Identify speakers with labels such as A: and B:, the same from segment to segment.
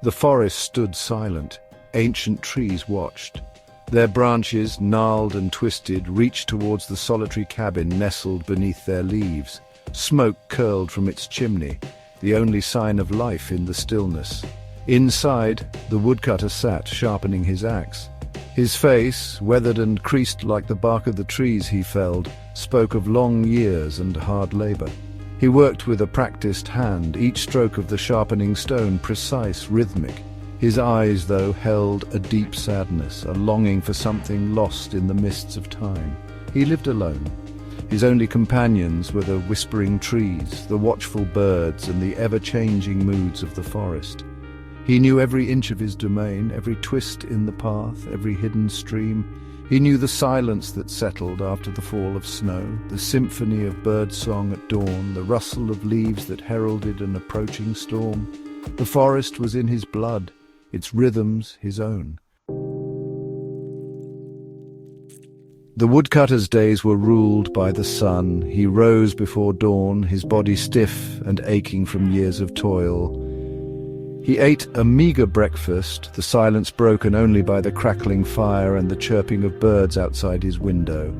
A: The forest stood silent. Ancient trees watched. Their branches, gnarled and twisted, reached towards the solitary cabin nestled beneath their leaves. Smoke curled from its chimney, the only sign of life in the stillness. Inside, the woodcutter sat, sharpening his axe. His face, weathered and creased like the bark of the trees he felled, spoke of long years and hard labor. He worked with a practiced hand, each stroke of the sharpening stone precise, rhythmic. His eyes, though, held a deep sadness, a longing for something lost in the mists of time. He lived alone. His only companions were the whispering trees, the watchful birds, and the ever-changing moods of the forest. He knew every inch of his domain, every twist in the path, every hidden stream. He knew the silence that settled after the fall of snow, the symphony of birdsong at dawn, the rustle of leaves that heralded an approaching storm. The forest was in his blood, its rhythms his own. The woodcutter's days were ruled by the sun. He rose before dawn, his body stiff and aching from years of toil. He ate a meager breakfast, the silence broken only by the crackling fire and the chirping of birds outside his window.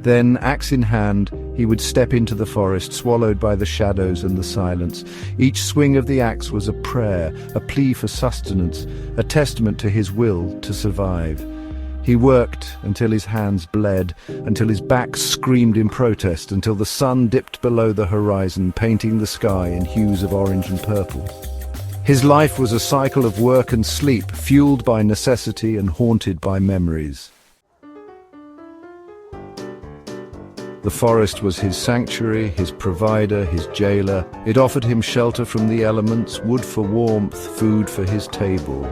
A: Then, axe in hand, he would step into the forest, swallowed by the shadows and the silence. Each swing of the axe was a prayer, a plea for sustenance, a testament to his will to survive. He worked until his hands bled, until his back screamed in protest, until the sun dipped below the horizon, painting the sky in hues of orange and purple. His life was a cycle of work and sleep, fueled by necessity and haunted by memories. The forest was his sanctuary, his provider, his jailer. It offered him shelter from the elements, wood for warmth, food for his table.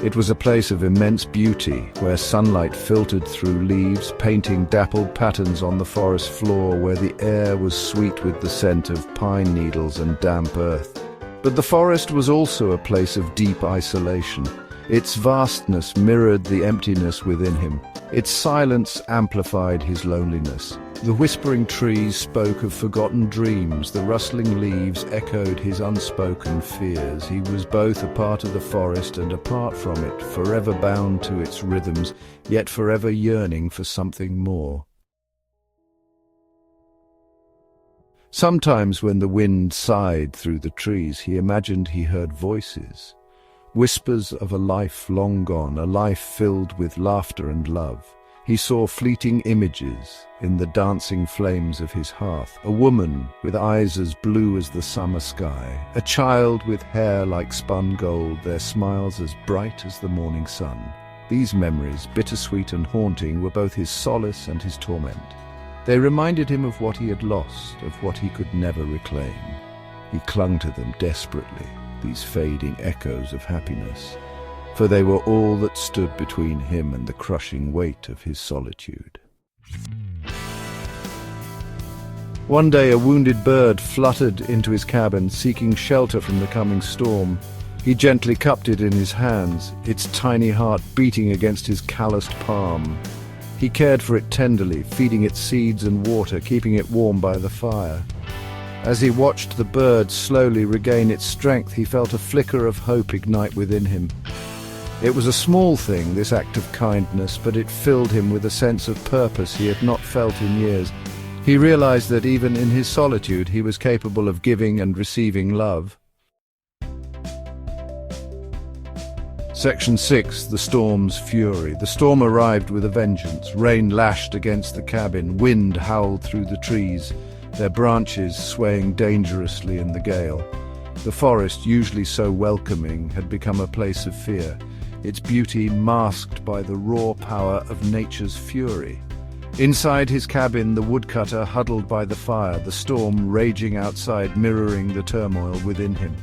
A: It was a place of immense beauty, where sunlight filtered through leaves, painting dappled patterns on the forest floor, where the air was sweet with the scent of pine needles and damp earth. But the forest was also a place of deep isolation. Its vastness mirrored the emptiness within him. Its silence amplified his loneliness. The whispering trees spoke of forgotten dreams, the rustling leaves echoed his unspoken fears. He was both a part of the forest and apart from it, forever bound to its rhythms, yet forever yearning for something more. Sometimes when the wind sighed through the trees, he imagined he heard voices, whispers of a life long gone, a life filled with laughter and love. He saw fleeting images in the dancing flames of his hearth, a woman with eyes as blue as the summer sky, a child with hair like spun gold, their smiles as bright as the morning sun. These memories, bittersweet and haunting, were both his solace and his torment. They reminded him of what he had lost, of what he could never reclaim. He clung to them desperately, these fading echoes of happiness, for they were all that stood between him and the crushing weight of his solitude. One day a wounded bird fluttered into his cabin, seeking shelter from the coming storm. He gently cupped it in his hands, its tiny heart beating against his calloused palm. He cared for it tenderly, feeding it seeds and water, keeping it warm by the fire. As he watched the bird slowly regain its strength, he felt a flicker of hope ignite within him. It was a small thing, this act of kindness, but it filled him with a sense of purpose he had not felt in years. He realized that even in his solitude he was capable of giving and receiving love. Section 6. The Storm's Fury. The storm arrived with a vengeance. Rain lashed against the cabin, wind howled through the trees, their branches swaying dangerously in the gale. The forest, usually so welcoming, had become a place of fear, its beauty masked by the raw power of nature's fury. Inside his cabin, the woodcutter huddled by the fire, the storm raging outside mirroring the turmoil within him.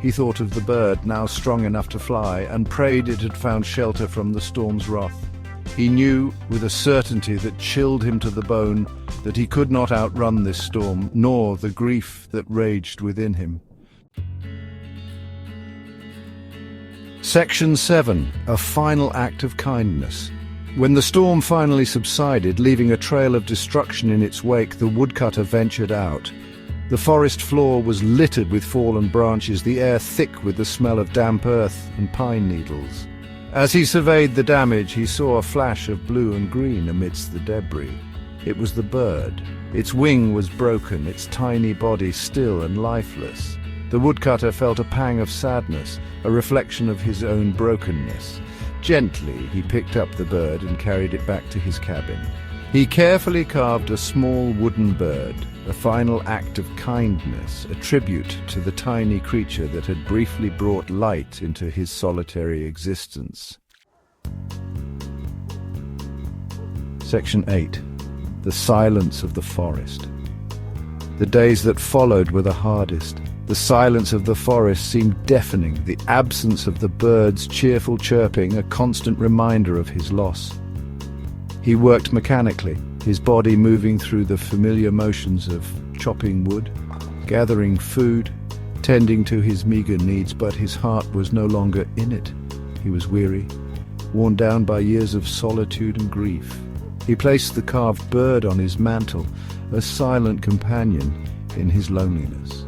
A: He thought of the bird, now strong enough to fly, and prayed it had found shelter from the storm's wrath. He knew, with a certainty that chilled him to the bone, that he could not outrun this storm, nor the grief that raged within him. Section 7. A Final Act of Kindness. When the storm finally subsided, leaving a trail of destruction in its wake, the woodcutter ventured out. The forest floor was littered with fallen branches, the air thick with the smell of damp earth and pine needles. As he surveyed the damage, he saw a flash of blue and green amidst the debris. It was the bird. Its wing was broken, its tiny body still and lifeless. The woodcutter felt a pang of sadness, a reflection of his own brokenness. Gently, he picked up the bird and carried it back to his cabin. He carefully carved a small wooden bird, a final act of kindness, a tribute to the tiny creature that had briefly brought light into his solitary existence. Section 8. The silence of the forest. The days that followed were the hardest. The silence of the forest seemed deafening, the absence of the bird's cheerful chirping a constant reminder of his loss. He worked mechanically, his body moving through the familiar motions of chopping wood, gathering food, tending to his meager needs, but his heart was no longer in it. He was weary, worn down by years of solitude and grief. He placed the carved bird on his mantle, a silent companion in his loneliness.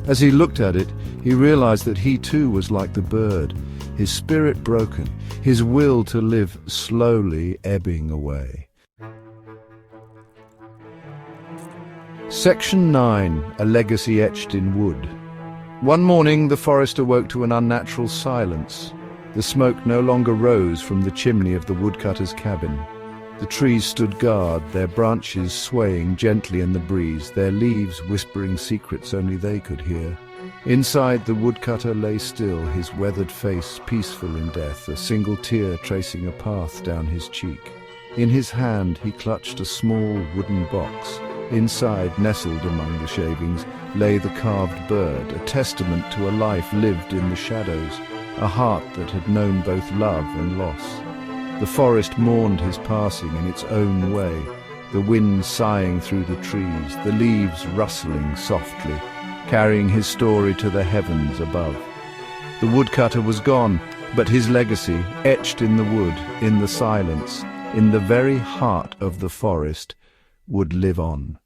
A: As he looked at it, he realized that he too was like the bird, his spirit broken, his will to live slowly ebbing away. Section 9. A legacy etched in wood. One morning the forest awoke to an unnatural silence. The smoke no longer rose from the chimney of the woodcutter's cabin. The trees stood guard, their branches swaying gently in the breeze, their leaves whispering secrets only they could hear. Inside, the woodcutter lay still, his weathered face peaceful in death, a single tear tracing a path down his cheek. In his hand he clutched a small wooden box. Inside, nestled among the shavings, lay the carved bird, a testament to a life lived in the shadows, a heart that had known both love and loss. The forest mourned his passing in its own way, the wind sighing through the trees, the leaves rustling softly, carrying his story to the heavens above. The woodcutter was gone, but his legacy, etched in the wood, in the silence, in the very heart of the forest, would live on.